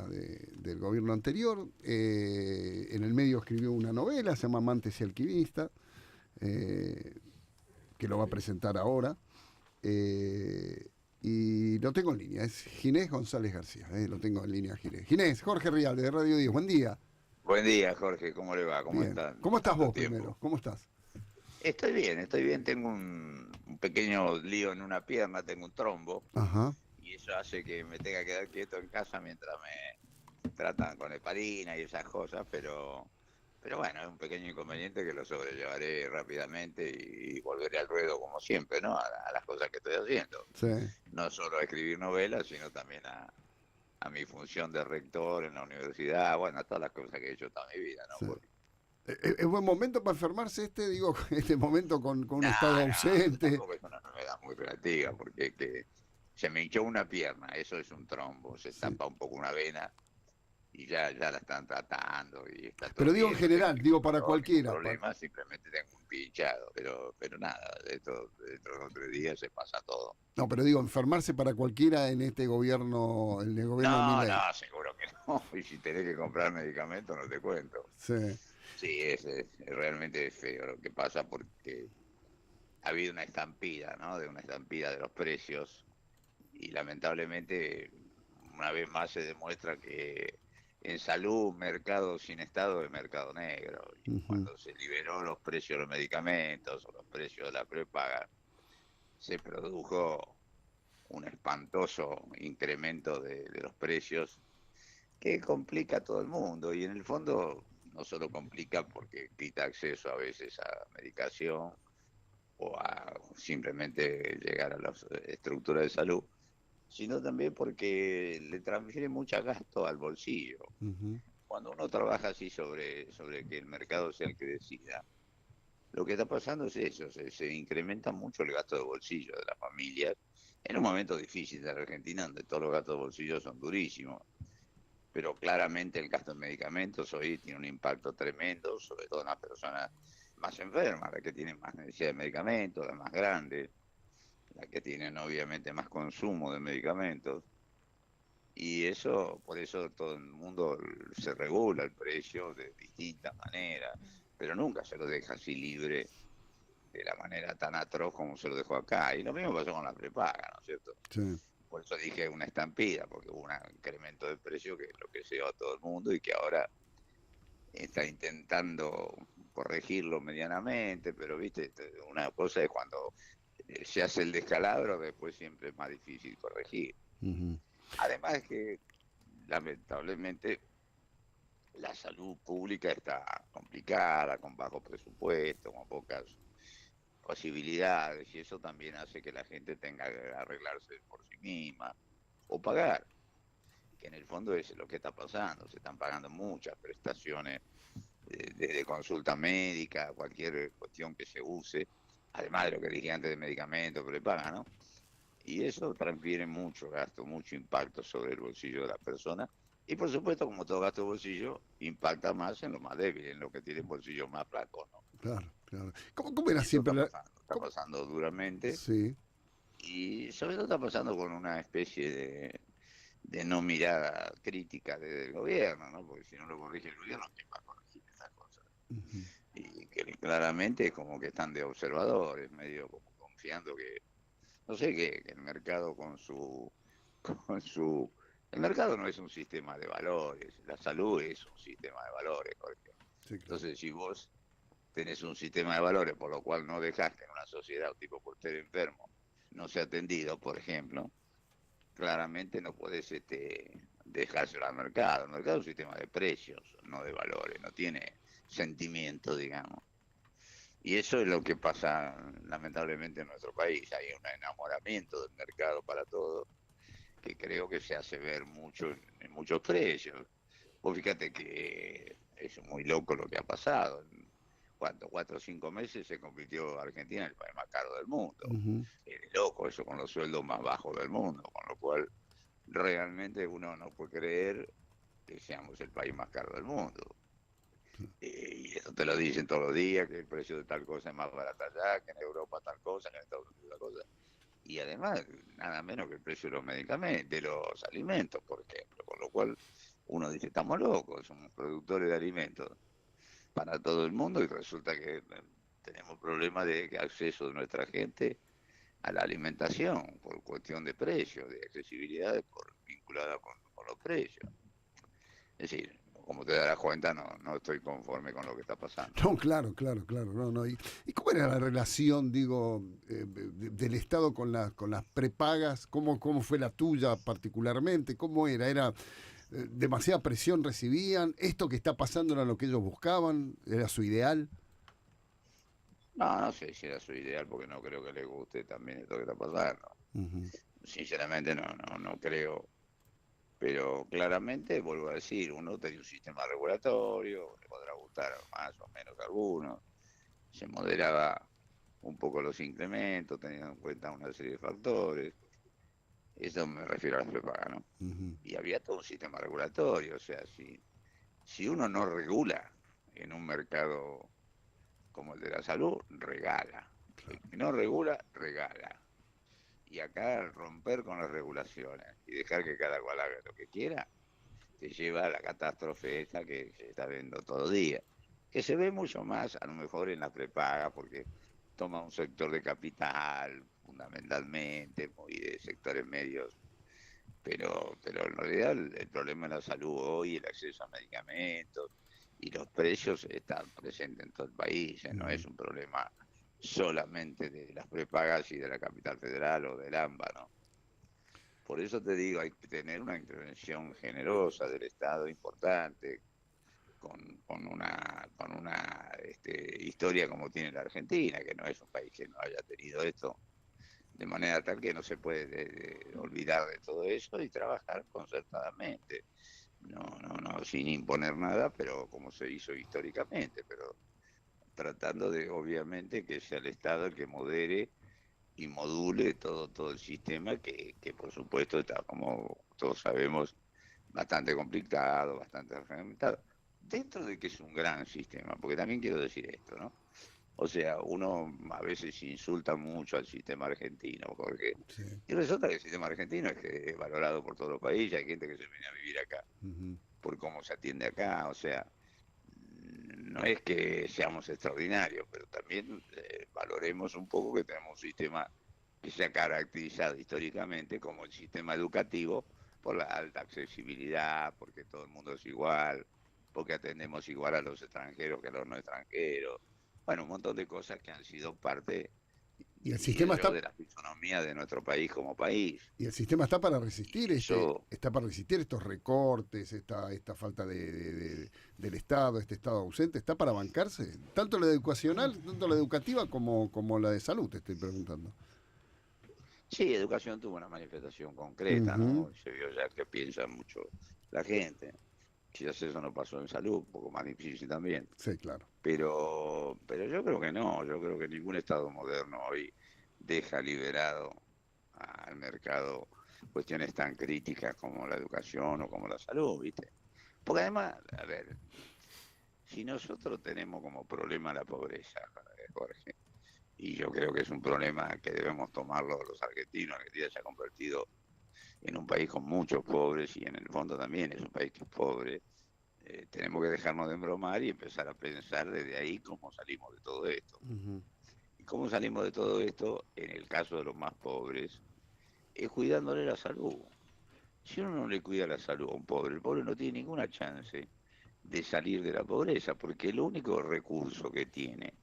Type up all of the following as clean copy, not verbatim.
películas del gobierno anterior. En el medio escribió una novela, se llama Amantes y Alquimista, que lo va a presentar ahora. Y lo tengo en línea, es Ginés González García, lo tengo en línea Ginés. Ginés, Jorge Rial de Radio 10, buen día. Buen día, Jorge, ¿cómo le va? ¿Cómo Bien. están? ¿Cómo estás Tanto vos primero? tiempo. ¿Cómo estás? Estoy bien, tengo un pequeño lío en una pierna, tengo un trombo, Ajá. y eso hace que me tenga que quedar quieto en casa mientras me tratan con heparina y esas cosas, pero bueno, es un pequeño inconveniente que lo sobrellevaré rápidamente y volveré al ruedo como siempre, ¿no? A las cosas que estoy haciendo. Sí. No solo a escribir novelas, sino también a mi función de rector en la universidad, bueno, a todas las cosas que he hecho toda mi vida, ¿no? Sí. ¿Es buen momento para enfermarse digo, este momento con un No, estado no, ausente? tampoco es una enfermedad muy relativa, porque que se me hinchó una pierna, eso es un trombo, se Sí. tapa un poco una vena y ya la están tratando y está todo Pero digo en bien, no tengo general, digo para ningún cualquiera. problema, simplemente tengo un pinchado, pero nada, dentro de 2 o 3 días se pasa todo. No, pero digo, enfermarse para cualquiera en este gobierno, en el gobierno de No, Milei. no, seguro que no, y si tenés que comprar medicamentos no te cuento. Sí. Sí, es realmente feo lo que pasa porque ha habido una estampida, ¿no? De una estampida de los precios y lamentablemente una vez más se demuestra que en salud, mercado sin Estado es mercado negro. Y Ujú. cuando se liberó los precios de los medicamentos o los precios de la prepaga, se produjo un espantoso incremento de los precios que complica a todo el mundo. Y en el fondo no solo complica porque quita acceso a veces a medicación o a simplemente llegar a las estructuras de salud, sino también porque le transfiere mucho gasto al bolsillo. Ujú. Cuando uno trabaja así sobre que el mercado sea el que decida, lo que está pasando es eso, se incrementa mucho el gasto de bolsillo de las familias en un momento difícil de la Argentina, donde todos los gastos de bolsillo son durísimos. Pero claramente el gasto en medicamentos hoy tiene un impacto tremendo, sobre todo en las personas más enfermas, las que tienen más necesidad de medicamentos, las más grandes, las que tienen obviamente más consumo de medicamentos. Y eso, por eso todo el mundo se regula el precio de distintas maneras, pero nunca se lo deja así libre de la manera tan atroz como se lo dejó acá. Y lo mismo pasó con la prepaga, ¿no es cierto? Sí. Por eso dije una estampida, porque hubo un incremento de precio que es lo que se dio a todo el mundo y que ahora está intentando corregirlo medianamente, pero viste, una cosa es cuando se hace el descalabro, después siempre es más difícil corregir. Ujú. Además que lamentablemente la salud pública está complicada, con bajo presupuesto, con pocas posibilidades, y eso también hace que la gente tenga que arreglarse por sí misma o pagar, que en el fondo es lo que está pasando, se están pagando muchas prestaciones de consulta médica, cualquier cuestión que se use, además de lo que dije antes de medicamentos que le pagan, ¿no? Y eso transfiere mucho gasto, mucho impacto sobre el bolsillo de la persona. Y por supuesto, como todo gasto de bolsillo, impacta más en lo más débil, en lo que tiene el bolsillo más flaco, ¿no? Claro, claro. ¿Cómo era Y eso siempre está cómo- pasando duramente. Sí. Y sobre todo está pasando con una especie de no mirada crítica del gobierno, ¿no? Porque si no lo corrige el gobierno, ¿quién va a corregir estas cosas? Ujú. Y que claramente es como que están de observadores, medio como confiando que, no sé, que el mercado con su, el mercado no es un sistema de valores, la salud es un sistema de valores, Jorge. Sí, claro. Entonces, si vos tenés un sistema de valores por lo cual no dejás que en una sociedad un tipo por estar enfermo no sea atendido, por ejemplo, claramente no podés dejárselo al mercado. El mercado es un sistema de precios, no de valores, no tiene sentimiento, digamos. Y eso es lo que pasa lamentablemente en nuestro país. Hay un enamoramiento del mercado para todo, que creo que se hace ver mucho en muchos precios. Vos fíjate que es muy loco lo que ha pasado. En 4 o 5 meses se convirtió Argentina en el país más caro del mundo. Ujú. Es de loco eso, con los sueldos más bajos del mundo, con lo cual realmente uno no puede creer que seamos el país más caro del mundo. Y eso te lo dicen todos los días, que el precio de tal cosa es más barato allá, que en Europa tal cosa, que en Estados Unidos tal cosa. Y además, nada menos que el precio de los medicamentos, de los alimentos, por ejemplo. Con lo cual, uno dice, estamos locos, somos productores de alimentos para todo el mundo y resulta que tenemos problemas de acceso de nuestra gente a la alimentación por cuestión de precios, de accesibilidad vinculada con los precios. Es decir, como te darás cuenta, no estoy conforme con lo que está pasando. No, claro, claro, claro. No, no. ¿Y cómo era la relación, digo, del Estado con las prepagas? ¿Cómo fue la tuya particularmente? ¿Cómo era? ¿Era demasiada presión recibían? ¿Esto que está pasando era lo que ellos buscaban? ¿Era su ideal? No sé si era su ideal porque no creo que le guste también esto que está pasando. Ujú. Sinceramente no creo. Pero claramente, vuelvo a decir, uno tenía un sistema regulatorio, le podrá gustar más o menos a algunos, se moderaba un poco los incrementos, teniendo en cuenta una serie de factores. Eso me refiero a las prepagas, ¿no? Ujú. Y había todo un sistema regulatorio, o sea, si uno no regula en un mercado como el de la salud, regala. El que no regula, regala. Y acá romper con las regulaciones y dejar que cada cual haga lo que quiera, te lleva a la catástrofe esta que se está viendo todo día. Que se ve mucho más, a lo mejor en la prepaga, porque toma un sector de capital, fundamentalmente, muy de sectores medios, pero en realidad el problema de la salud hoy, el acceso a medicamentos y los precios están presentes en todo el país, no Ujú. es un problema solamente de las prepagas y de la capital federal o del AMBA, ¿no? Por eso te digo, hay que tener una intervención generosa del Estado importante, con una historia como tiene la Argentina, que no es un país que no haya tenido esto, de manera tal que no se puede olvidar de todo eso y trabajar concertadamente. No, sin imponer nada, pero como se hizo históricamente, pero tratando de, obviamente, que sea el Estado el que modere y module todo el sistema que por supuesto está, como todos sabemos, bastante complicado, bastante fragmentado, dentro de que es un gran sistema, porque también quiero decir esto, ¿no? O sea, uno a veces insulta mucho al sistema argentino, porque Sí. y resulta que el sistema argentino es que es valorado por todos los países, hay gente que se viene a vivir acá, Ujú. por cómo se atiende acá, o sea, no es que seamos extraordinarios, pero también valoremos un poco que tenemos un sistema que se ha caracterizado históricamente como el sistema educativo por la alta accesibilidad, porque todo el mundo es igual, porque atendemos igual a los extranjeros que a los no extranjeros. Bueno, un montón de cosas que han sido parte, Y el diría sistema yo, está, de la fisonomía de nuestro país como país. y el sistema está para resistir Y eso, está para resistir estos recortes, esta falta del Estado, este Estado ausente, está para bancarse, tanto la educacional, tanto la educativa como la de salud, te estoy preguntando. sí, educación tuvo una manifestación concreta, Ujú. ¿no? Se vio ya que piensa mucho la gente. Quizás eso no pasó en salud, un poco más difícil también. Sí, claro. Pero yo creo que no, yo creo que ningún Estado moderno hoy deja liberado al mercado cuestiones tan críticas como la educación o como la salud, ¿viste? Porque además, a ver, si nosotros tenemos como problema la pobreza, Jorge, y yo creo que es un problema que debemos tomarlo los argentinos, Argentina se ha convertido en un país con muchos pobres y en el fondo también es un país que es pobre, tenemos que dejarnos de embromar y empezar a pensar desde ahí cómo salimos de todo esto. Ujú. ¿Y cómo salimos de todo esto? En el caso de los más pobres, es cuidándole la salud. Si uno no le cuida la salud a un pobre, el pobre no tiene ninguna chance de salir de la pobreza, porque el único recurso que tiene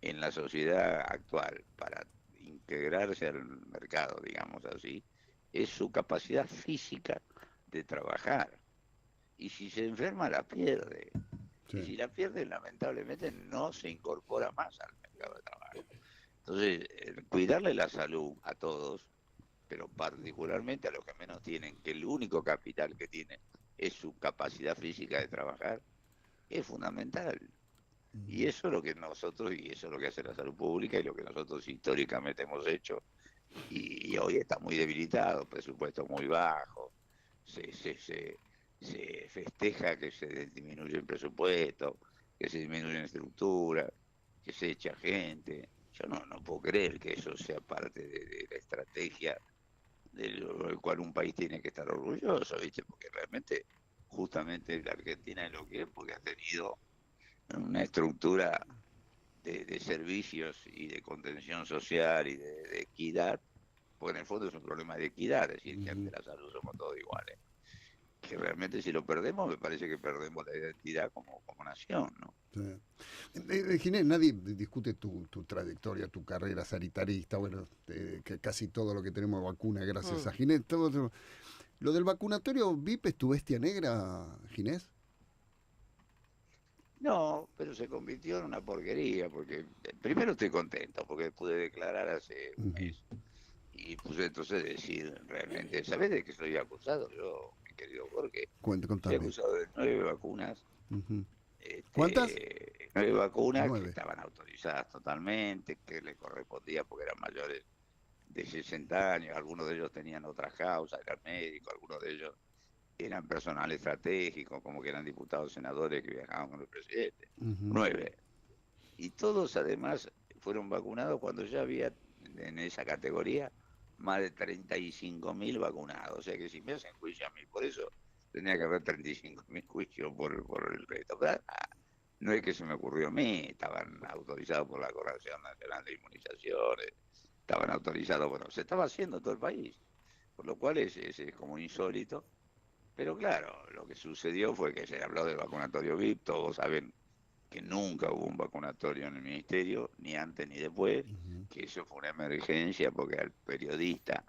en la sociedad actual para integrarse al mercado, digamos así, es su capacidad física de trabajar. Y si se enferma, la pierde. Y Sí. si la pierde, lamentablemente no se incorpora más al mercado de trabajo. Entonces, cuidarle la salud a todos, pero particularmente a los que menos tienen, que el único capital que tienen es su capacidad física de trabajar, es fundamental. Y Ujú. eso es lo que nosotros, y eso es lo que hace la salud pública y lo que nosotros históricamente hemos hecho. Y hoy está muy debilitado, presupuesto muy bajo, se, se, se, se festeja que se disminuye el presupuesto, que se disminuye la estructura, que se echa gente. Yo no puedo creer que eso sea parte de la estrategia del cual un país tiene que estar orgulloso, ¿viste? Porque realmente justamente la Argentina es lo que es, porque ha tenido una estructura de servicios y de contención social y de equidad, porque en el fondo es un problema de equidad, es decir, que ante Ujú, la salud somos todos iguales. Que realmente si lo perdemos, me parece que perdemos la identidad como nación, ¿no? sí. Ginés, nadie discute tu trayectoria, tu carrera sanitarista, bueno, que casi todo lo que tenemos de vacuna, gracias a Mm. Ginés. Lo del vacunatorio VIP es tu bestia negra, Ginés. No, pero se convirtió en una porquería, porque primero estoy contento, porque pude declarar hace un Ujú. mes. Y puse entonces decir realmente, ¿sabés de qué soy acusado? Yo, mi querido Jorge, soy Contame. acusado de 9 vacunas, Ujú. ¿Cuántas? 9 vacunas que 9. estaban autorizadas totalmente, que le correspondía porque eran mayores de 60 años, algunos de ellos tenían otras causas, eran médicos, algunos de ellos eran personal estratégico, como que eran diputados, senadores que viajaban con el presidente. Ujú. 9. Y todos además fueron vacunados cuando ya había en esa categoría más de 35.000 vacunados. O sea que si me hacen juicio a mí, por eso tenía que haber 35.000 juicios por el resto. Pero, no es que se me ocurrió a mí, estaban autorizados por la Corporación Nacional de Inmunizaciones, estaban autorizados, bueno, se estaba haciendo en todo el país, por lo cual es como insólito. Pero claro, lo que sucedió fue que se habló del vacunatorio VIP, todos saben que nunca hubo un vacunatorio en el ministerio, ni antes ni después, Ujú. que eso fue una emergencia porque al periodista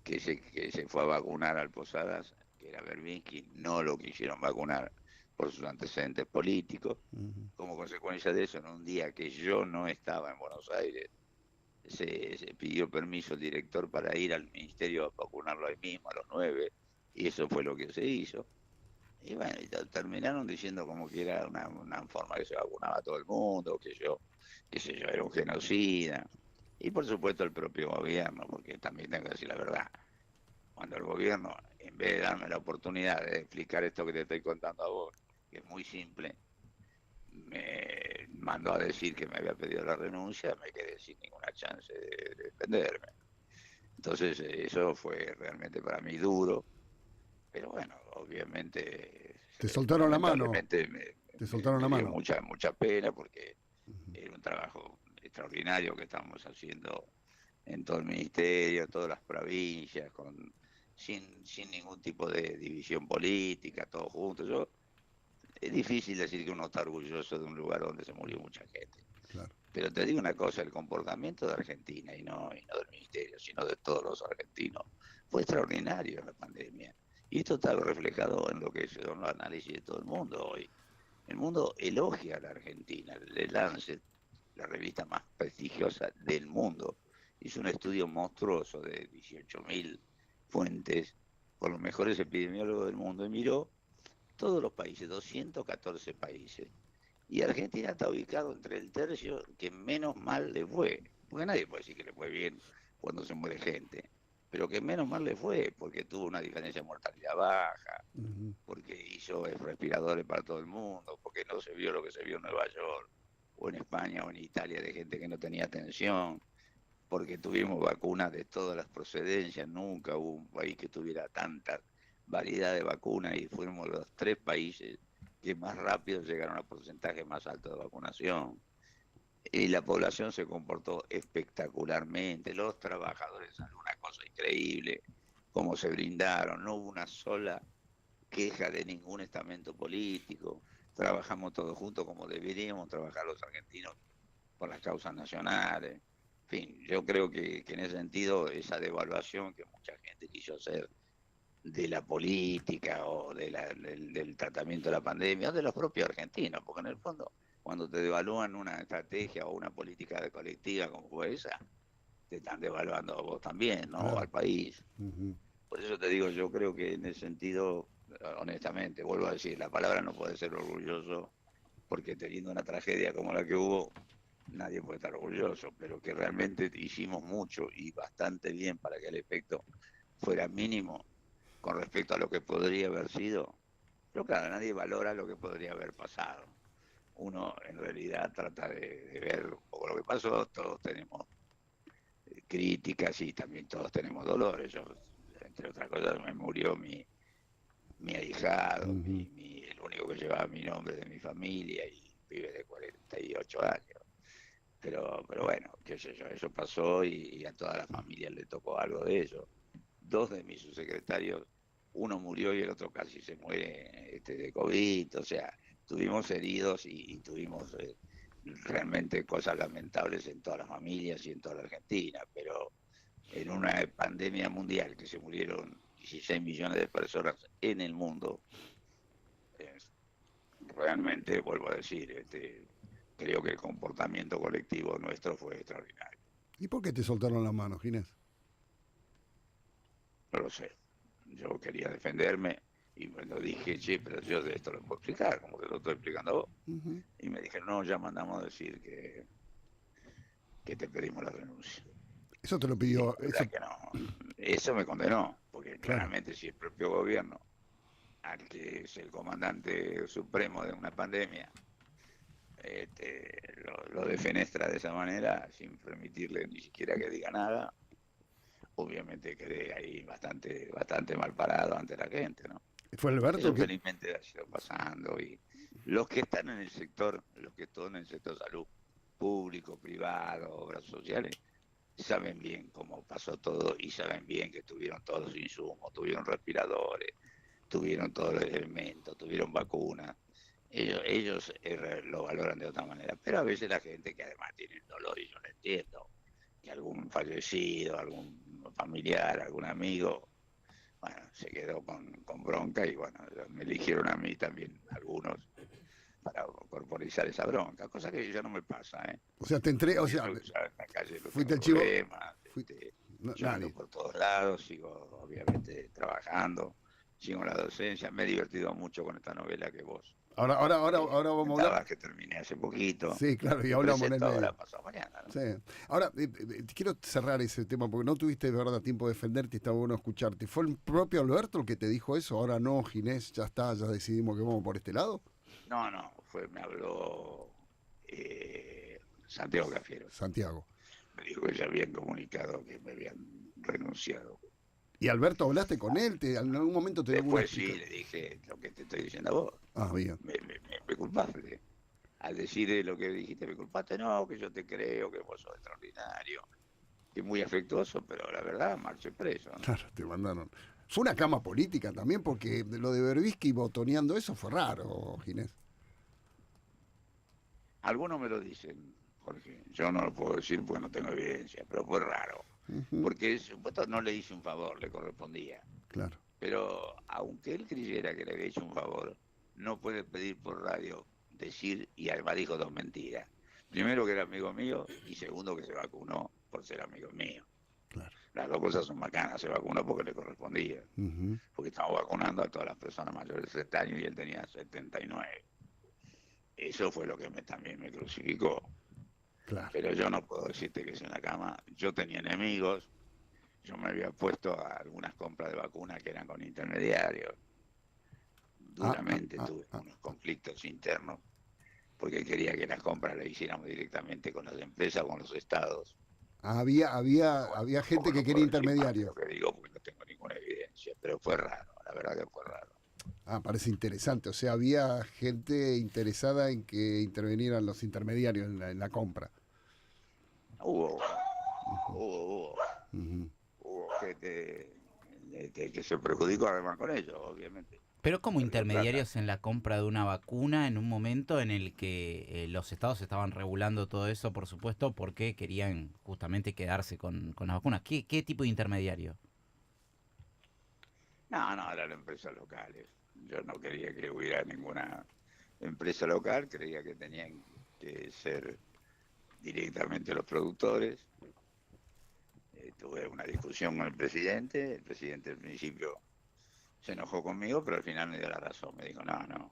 que se fue a vacunar al Posadas, que era Berbinsky, no lo quisieron vacunar por sus antecedentes políticos. Ujú. Como consecuencia de eso, en un día que yo no estaba en Buenos Aires, se pidió permiso el director para ir al ministerio a vacunarlo ahí mismo, a los 9, y eso fue lo que se hizo. Y bueno, y terminaron diciendo como que era una forma que se vacunaba a todo el mundo, que yo, qué sé yo, era un genocida. Y por supuesto el propio gobierno, porque también tengo que decir la verdad, cuando el gobierno, en vez de darme la oportunidad de explicar esto que te estoy contando a vos, que es muy simple, me mandó a decir que me había pedido la renuncia, me quedé sin ninguna chance de defenderme. Entonces eso fue realmente para mí duro, pero bueno, obviamente, Te soltaron la mano. lamentablemente Te soltaron me la dio mano. mucha pena porque Ujú. era un trabajo extraordinario que estábamos haciendo en todo el ministerio, en todas las provincias, sin ningún tipo de división política, todos juntos. Es difícil decir que uno está orgulloso de un lugar donde se murió mucha gente. Claro. Pero te digo una cosa, el comportamiento de Argentina, y no del ministerio, sino de todos los argentinos, fue extraordinario en la pandemia. Y esto está reflejado en lo que son los análisis de todo el mundo hoy. El mundo elogia a la Argentina. El Lancet, la revista más prestigiosa del mundo, hizo un estudio monstruoso de 18.000 fuentes por los mejores epidemiólogos del mundo y miró todos los países, 214 países. Y Argentina está ubicado entre el tercio que menos mal le fue. Porque nadie puede decir que le fue bien cuando se muere gente. Pero que menos mal le fue, porque tuvo una diferencia de mortalidad baja, Ujú. porque hizo respiradores para todo el mundo, porque no se vio lo que se vio en Nueva York, o en España, o en Italia, de gente que no tenía atención, porque tuvimos vacunas de todas las procedencias, nunca hubo un país que tuviera tanta variedad de vacunas y fuimos los 3 países que más rápido llegaron al porcentaje más alto de vacunación. Y la población se comportó espectacularmente, los trabajadores, salud, una cosa increíble, cómo se brindaron, no hubo una sola queja de ningún estamento político, trabajamos todos juntos como deberíamos trabajar los argentinos por las causas nacionales. En fin, yo creo que en ese sentido esa devaluación que mucha gente quiso hacer de la política o del tratamiento de la pandemia, o de los propios argentinos, porque en el fondo cuando te devalúan una estrategia o una política de colectiva como fue esa, te están devaluando a vos también, ¿no? O Claro. al país. Ujú. Por eso te digo, yo creo que en ese sentido, honestamente, vuelvo a decir, la palabra no puede ser orgulloso, porque teniendo una tragedia como la que hubo, nadie puede estar orgulloso, pero que realmente hicimos mucho y bastante bien para que el efecto fuera mínimo con respecto a lo que podría haber sido. Pero claro, nadie valora lo que podría haber pasado. Uno en realidad trata de ver un poco lo que pasó, todos tenemos críticas y también todos tenemos dolores. Yo, entre otras cosas, me murió mi ahijado, Ujú. el único que llevaba mi nombre de mi familia y vive de 48 años. Pero bueno, qué sé yo, eso pasó y a toda la familia le tocó algo de eso. Dos de mis subsecretarios, uno murió y el otro casi se muere de COVID, o sea, tuvimos heridos y tuvimos realmente cosas lamentables en todas las familias y en toda la Argentina, pero en una pandemia mundial que se murieron 16 millones de personas en el mundo, eh, realmente, vuelvo a decir, creo que el comportamiento colectivo nuestro fue extraordinario. ¿Y por qué te soltaron la mano, Ginés? No lo sé. Yo quería defenderme y me lo dije, che, pero yo de esto lo puedo explicar, como te lo estoy explicando a vos. Ujú. Y me dijeron, no, ya mandamos a decir que te pedimos la renuncia. Eso te lo Y pidió, la eso, verdad que no, eso me condenó, porque claro. claramente si el propio gobierno, al que es el comandante supremo de una pandemia, lo defenestra de esa manera, sin permitirle ni siquiera que diga nada, obviamente quedé ahí bastante mal parado ante la gente, ¿no? Fue Alberto Eso que... felizmente ha ido pasando y los que están en el sector, los que están en el sector salud, público, privado, obras sociales, saben bien cómo pasó todo y saben bien que tuvieron todos los insumos, tuvieron respiradores, tuvieron todos los elementos, tuvieron vacunas. Ellos lo valoran de otra manera, pero a veces la gente que además tiene el dolor, y yo lo entiendo, que algún fallecido, algún familiar, algún amigo, bueno, se quedó con bronca y bueno, me eligieron a mí también algunos para corporizar esa bronca, cosa que ya no me pasa, ¿eh? O sea, te entré, o Porque sea, yo ya en la calle no tengo fuiste el chivo, problemas, fui- yo ando nadie. por todos lados, sigo obviamente trabajando, sigo en la docencia, me he divertido mucho con esta novela que vos Ahora vamos a hablar. comentabas que terminé hace poquito Sí, claro, y y hablamos en el presento medio. ahora pasado mañana, ¿no? Sí. Ahora, quiero cerrar ese tema porque no tuviste de verdad tiempo de defenderte y está bueno escucharte. ¿Fue el propio Alberto el que te dijo eso? Ahora no, Ginés, ya está, ya decidimos que vamos por este lado. No, me habló Santiago Cafiero. Santiago. Me dijo que ya habían comunicado que me habían renunciado. ¿Y Alberto hablaste con él? ¿En algún momento te dio alguna Después sí, explicación? le dije lo que te estoy diciendo a vos. Ah, bien, Me culpaste. Al decir lo que dijiste, me culpaste. No, que yo te creo, que vos sos extraordinario, que muy afectuoso, pero la verdad, marché preso, ¿no? claro, te mandaron. Fue una cama política también porque lo de Berbisky botoneando eso fue raro, Ginés. Algunos me lo dicen, Jorge. Yo no lo puedo decir porque no tengo evidencia, pero fue raro. Ujú, Porque supuesto no le hice un favor, le correspondía. claro. Pero aunque él creyera que le había hecho un favor, no puede pedir por radio, decir, y además dijo dos mentiras. Primero que era amigo mío y segundo que se vacunó por ser amigo mío. Claro. Las dos cosas son bacanas, se vacunó porque le correspondía, Ujú, porque estamos vacunando a todas las personas mayores de 60 años y él tenía 79. Eso fue lo que también me crucificó. claro. Pero yo no puedo decirte que es una cama. Yo tenía enemigos, yo me había puesto a algunas compras de vacunas que eran con intermediarios. Ah, ah, Duramente ah, tuve ah. unos conflictos internos porque quería que las compras las hiciéramos directamente con las empresas o con los estados. Había, Pero bueno, había gente tampoco que no quería puedo decir más de lo intermediario. que digo porque no tengo ninguna evidencia, pero fue raro, la verdad que fue raro. Ah, parece interesante. O sea, había gente interesada en que intervinieran los intermediarios en la compra. Hubo, Ujú, hubo, ujú. hubo gente que se perjudicó además con ello, obviamente. Pero como Perdió plata. intermediarios en la compra de una vacuna en un momento en el que los estados estaban regulando todo eso, por supuesto, porque querían justamente quedarse con las vacunas. ¿Qué tipo de intermediario? No, eran empresas locales. Yo no quería que hubiera ninguna empresa local, creía que tenían que ser directamente los productores. Tuve una discusión con el presidente al principio se enojó conmigo, pero al final me dio la razón, me dijo, no,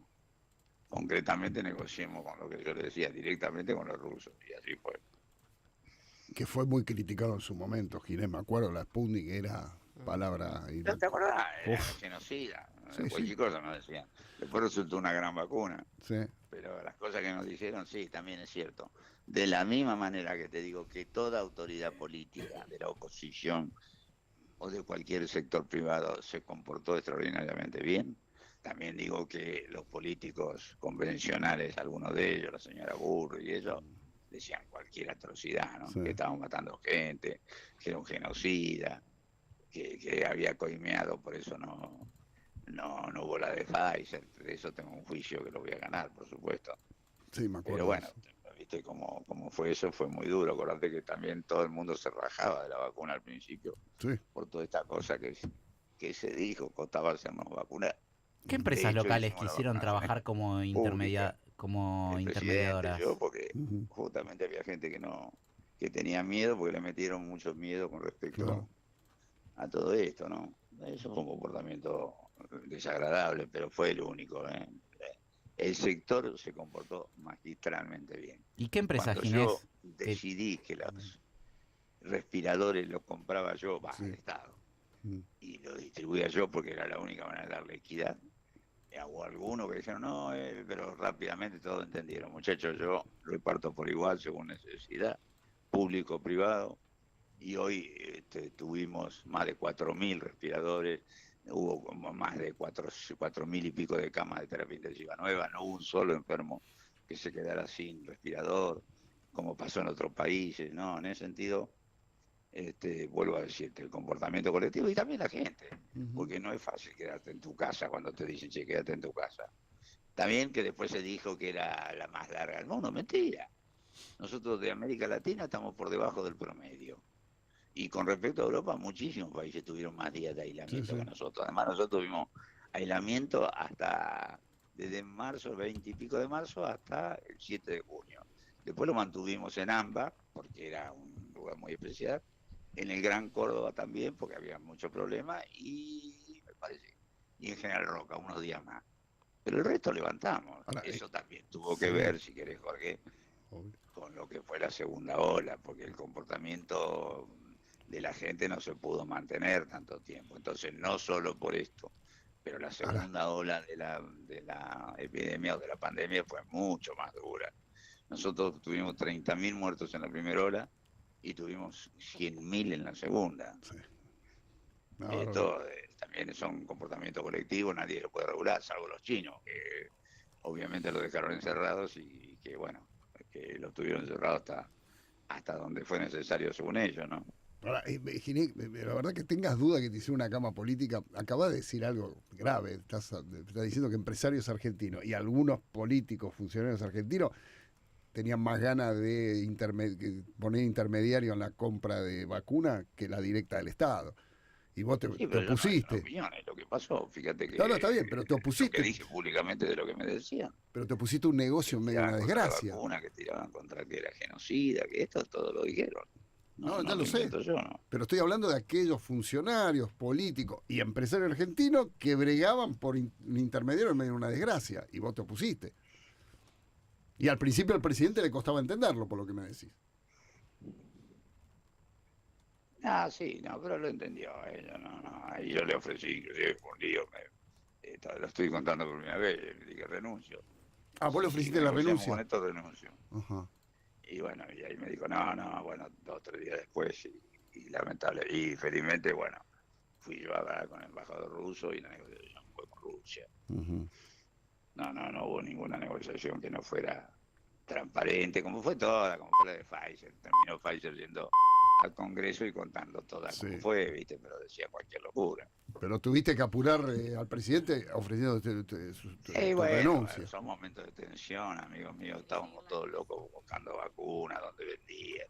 concretamente negociemos con lo que yo le decía, directamente con los rusos, y así fue. Que fue muy criticado en su momento, Ginés, me acuerdo, la Sputnik era palabra... ¿No te acordás? Era Uf, genocida, sí, sí, cualquier cosa nos decían. Después resultó una gran vacuna, sí, pero las cosas que nos dijeron, sí, también es cierto. De la misma manera que te digo que toda autoridad política de la oposición o de cualquier sector privado se comportó extraordinariamente bien, también digo que los políticos convencionales, algunos de ellos, la señora Burro y ellos, decían cualquier atrocidad, ¿no? Sí. Que estaban matando gente, que era un genocida, que había coimeado, por eso no hubo la de Pfizer. De eso tengo un juicio que lo voy a ganar, por supuesto. Sí, me Pero acuerdo de bueno, eso. viste cómo fue eso, fue muy duro. Acordate que también todo el mundo se rajaba de la vacuna al principio Sí. por toda esta cosa que se dijo, costaba hacernos vacunar. ¿Qué De empresas hecho, locales hicimos la quisieron vacunación trabajar como pública, como el presidente, yo, intermediadoras? porque Ujú. justamente había gente que tenía miedo, porque le metieron mucho miedo con Claro. respecto a todo esto, ¿no? Eso fue un comportamiento desagradable, pero fue el único, ¿eh? El sector se comportó magistralmente bien. ¿Y qué empresa, Cuando yo Ginés? Que decidí que los respiradores los compraba yo, el Sí. Estado, Mm. y los distribuía yo porque era la única manera de darle equidad, hubo algunos que dijeron, no, pero rápidamente todos entendieron, muchachos, yo reparto por igual según necesidad, público, privado, y hoy tuvimos más de 4.000 respiradores, hubo como más de 4.000 y pico de camas de terapia intensiva nueva, no hubo un solo enfermo que se quedara sin respirador, como pasó en otros países, ¿no? En ese sentido, vuelvo a decirte, el comportamiento colectivo y también la gente, Ujú. porque no es fácil quedarte en tu casa cuando te dicen, che, quédate en tu casa. También que después se dijo que era la más larga del mundo, mentira. Nosotros de América Latina estamos por debajo del promedio. Y con respecto a Europa, muchísimos países tuvieron más días de Sí, aislamiento que sí. nosotros. Además, nosotros tuvimos aislamiento hasta desde marzo, el 20 y pico de marzo, hasta el 7 de junio. Después lo mantuvimos en AMBA, porque era un lugar muy especial. En el Gran Córdoba también, porque había mucho problema. Y me parece, y en General Roca, unos días más. Pero el resto levantamos. Ahora, Eso también tuvo que sí, ver, si querés, Jorge, obvio. con lo que fue la segunda ola, porque el comportamiento de la gente no se pudo mantener tanto tiempo. Entonces, no solo por esto, pero la Ahora, segunda ola de la epidemia o de la pandemia fue mucho más dura. Nosotros tuvimos 30.000 muertos en la primera ola y tuvimos 100.000 en la segunda. sí. No, ahora, Esto también son comportamientos colectivos, nadie lo puede regular, salvo los chinos, que obviamente lo dejaron encerrados y que, bueno, que lo tuvieron encerrado hasta donde fue necesario según ellos, ¿no? ahora, Giné, la verdad que tengas duda que te hicieron una cama política, acabas de decir algo grave, estás diciendo que empresarios argentinos y algunos políticos, funcionarios argentinos, tenían más ganas de poner intermediario en la compra de vacuna que la directa del Estado. Y vos Sí, te pero yo no es una opusiste. opinión, es lo que pasó. Fíjate No, no, que está bien, pero te lo que opusiste, dije públicamente de lo que me decían, pero te opusiste un que negocio en medio de tiraban una contra la desgracia. vacuna, que tiraban contra que era genocida, que esto todo lo dijeron. No, No, ya no lo lo sé. invento yo, ¿no? Pero estoy hablando de aquellos funcionarios, políticos y empresarios argentinos que bregaban por un intermediario en medio de una desgracia. Y vos te opusiste. Y al principio al presidente le costaba entenderlo, por lo que me decís. Ah, sí, no, pero lo entendió ella, no, no. Ahí yo le ofrecí, inclusive fue un lío, lo estoy contando por primera vez, le dije renuncio. Ah, vos le Si ofreciste la negociamos con renuncia. esto, renuncio. Ajá. Y bueno, y ahí me dijo, no, no, bueno, 2 o 3 días después, y lamentable, y felizmente, bueno, fui yo a hablar con el embajador ruso y la negociación fue con Rusia. Ujú. No hubo ninguna negociación que no fuera transparente, como fue toda, como fue la de Pfizer. Terminó Pfizer yendo al Congreso y contando toda como Sí. fue, ¿viste? Pero decía cualquier locura. Pero tuviste que apurar al presidente ofreciendo Y tu bueno, renuncia. son momentos de tensión, amigos míos. Estábamos todos locos buscando vacunas, donde vendían,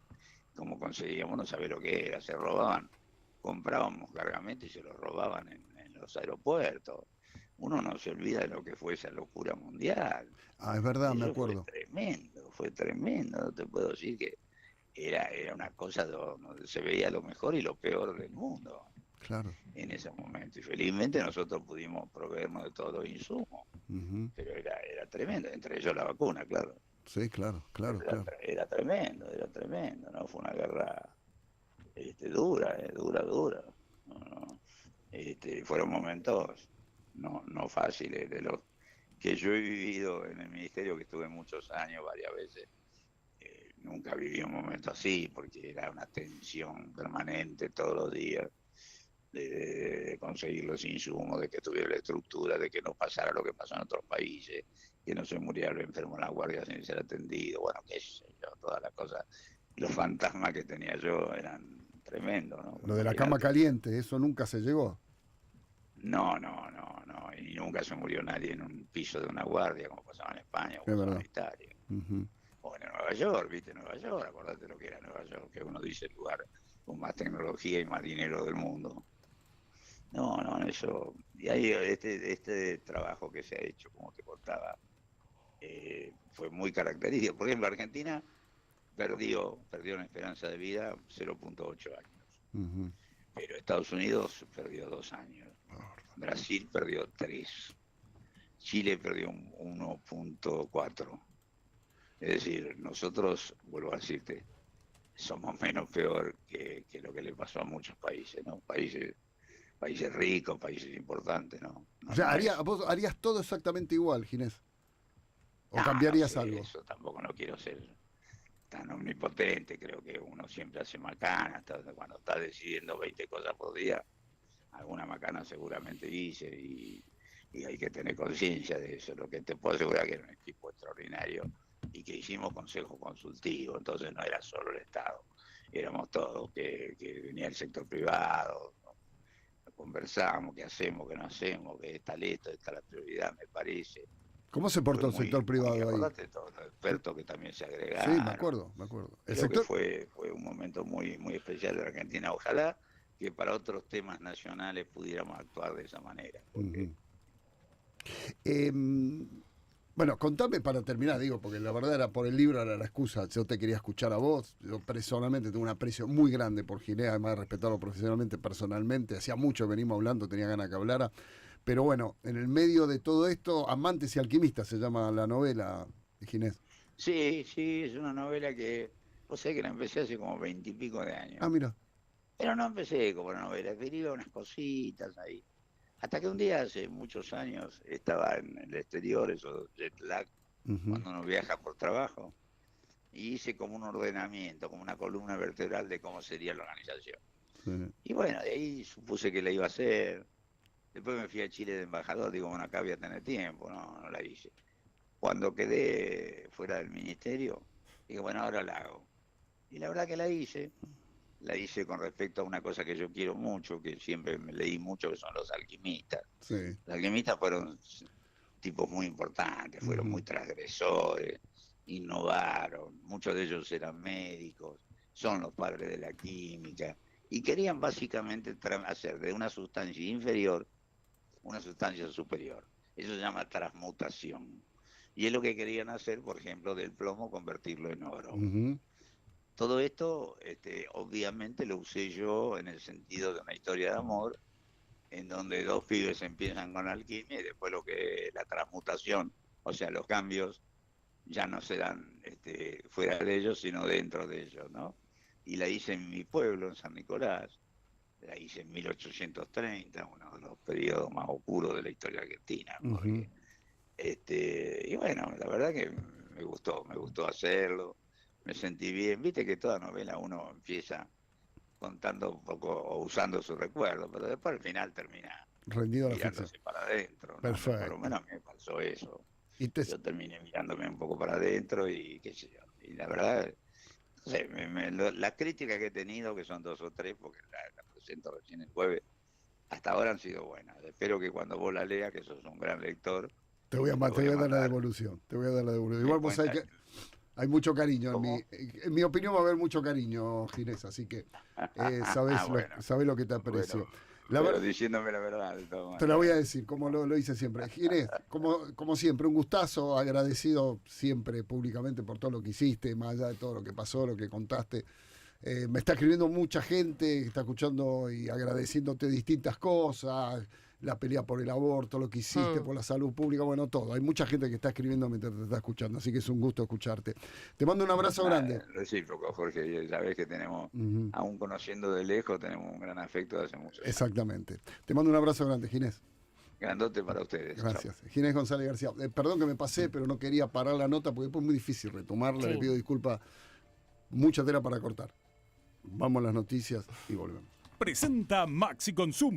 cómo conseguíamos, no sabía lo que era. Se robaban, comprábamos cargamento y se los robaban en los aeropuertos. Uno no se olvida de lo que fue esa locura mundial. Ah, es verdad, me Eso acuerdo. fue tremendo. No te puedo decir que era una cosa donde se veía lo mejor y lo peor del mundo Claro. en ese momento. Y felizmente nosotros pudimos proveernos de todos los insumos, Ujú. pero era tremendo, entre ellos la vacuna, claro. Sí, claro, Pero claro, claro. era tremendo, ¿no? Fue una guerra dura, dura, dura. No, no. Fueron momentos no fáciles de los que yo he vivido en el ministerio, que estuve muchos años, varias veces. Nunca viví un momento así, porque era una tensión permanente todos los días. de conseguir los insumos, de que tuviera la estructura, de que no pasara lo que pasó en otros países, que no se muriera el enfermo en la guardia sin ser atendido, bueno, qué sé yo, todas las cosas, los fantasmas que tenía yo eran tremendos, ¿no? Lo de la cama caliente, eso nunca se llegó. No, y nunca se murió nadie en un piso de una guardia, como pasaba en España o pasaba en Italia. O en Nueva York, ¿viste? Nueva York, acordate lo que era Nueva York, que uno dice el lugar con más tecnología y más dinero del mundo. No, eso. Y ahí este trabajo que se ha hecho, como te contaba, fue muy característico. Por ejemplo, Argentina perdió una esperanza de vida 0,8 años. Pero Estados Unidos perdió 2 años. Brasil perdió 3. Chile perdió 1,4. Es decir, nosotros, vuelvo a decirte, somos menos peor que lo que le pasó a muchos países, ¿no? Países ricos, países importantes, ¿no? O sea, vos harías todo exactamente igual, Ginés. ¿O no, cambiarías no sé, algo? Eso tampoco no quiero ser tan omnipotente, creo que uno siempre hace macana, cuando está decidiendo 20 cosas por día, alguna macana seguramente hice y hay que tener conciencia de eso. Lo que te puedo asegurar que era un equipo extraordinario y que hicimos consejo consultivo, entonces no era solo el Estado, éramos todos, que venía el sector privado, ¿no? Conversamos, qué hacemos, qué no hacemos, qué está listo, esta es la prioridad, me parece. ¿Cómo se portó el sector privado ahí? Acordate todos los expertos que también se agregaron. Sí, me acuerdo. El sector... que fue un momento muy, muy especial de la Argentina. Ojalá que para otros temas nacionales pudiéramos actuar de esa manera. Porque... Bueno, contame para terminar, digo, porque la verdad era por el libro, era la excusa. Yo te quería escuchar a vos. Yo personalmente tengo un aprecio muy grande por Ginés, además de respetarlo profesionalmente, personalmente. Hacía mucho que venimos hablando, tenía ganas que hablara. Pero bueno, en el medio de todo esto, Amantes y Alquimistas se llama la novela de Ginés. Sí, es una novela que, vos sabés que la empecé hace como 20 y pico de años. Ah, mira. Pero no empecé como novela, escribía unas cositas ahí. Hasta que un día, hace muchos años, estaba en el exterior, eso jet lag, cuando uno viaja por trabajo, y hice como un ordenamiento, como una columna vertebral de cómo sería la organización. Y bueno, de ahí supuse que la iba a hacer. Después me fui a Chile de embajador, digo, bueno, acá voy a tener tiempo, no la hice. Cuando quedé fuera del ministerio, digo, bueno, ahora la hago. Y la verdad que la hice con respecto a una cosa que yo quiero mucho, que siempre me leí mucho, que son los alquimistas. Sí. Los alquimistas fueron tipos muy importantes, fueron muy transgresores, innovaron, muchos de ellos eran médicos, son los padres de la química, y querían básicamente hacer de una sustancia inferior una sustancia superior. Eso se llama transmutación. Y es lo que querían hacer, por ejemplo, del plomo, convertirlo en oro. Todo esto, obviamente, lo usé yo en el sentido de una historia de amor, en donde dos pibes empiezan con alquimia y después la transmutación, o sea, los cambios, ya no se dan fuera de ellos, sino dentro de ellos, ¿no? Y la hice en mi pueblo, en San Nicolás. La hice en 1830, uno de los periodos más oscuros de la historia argentina. Porque, y bueno, la verdad que me gustó hacerlo, me sentí bien. Viste que toda novela uno empieza contando un poco o usando su recuerdo, pero después al final termina rendido mirándose para adentro, ¿no? Perfecto. Por lo menos a mí me pasó eso. Yo terminé mirándome un poco para adentro y qué sé yo. Y la verdad... No sé, las críticas que he tenido, que son 2 o 3, porque la presento recién el jueves, hasta ahora han sido buenas. Espero que cuando vos la leas, que sos un gran lector... Te voy a dar la devolución. Igual vos sabés que hay mucho cariño. En mi opinión va a haber mucho cariño, Ginés, así que sabés lo que te aprecio. Pero diciéndome la verdad. Te la voy a decir, como lo hice siempre. Ginés, como siempre, un gustazo, agradecido siempre públicamente por todo lo que hiciste, más allá de todo lo que pasó, lo que contaste. Me está escribiendo mucha gente, está escuchando y agradeciéndote distintas cosas, la pelea por el aborto, lo que hiciste por la salud pública, bueno, todo. Hay mucha gente que está escribiendo mientras te está escuchando, así que es un gusto escucharte. Te mando un abrazo grande. Recíproco, Jorge, sabés que tenemos, aún conociendo de lejos, tenemos un gran afecto de hace mucho tiempo. Exactamente. Te mando un abrazo grande, Ginés. Grandote para ustedes. Gracias. Chao. Ginés González García. Perdón que me pasé, pero no quería parar la nota porque después es muy difícil retomarla. Sí. Le pido disculpas. Mucha tela para cortar. Vamos a las noticias y volvemos. presenta Maxi Consumo.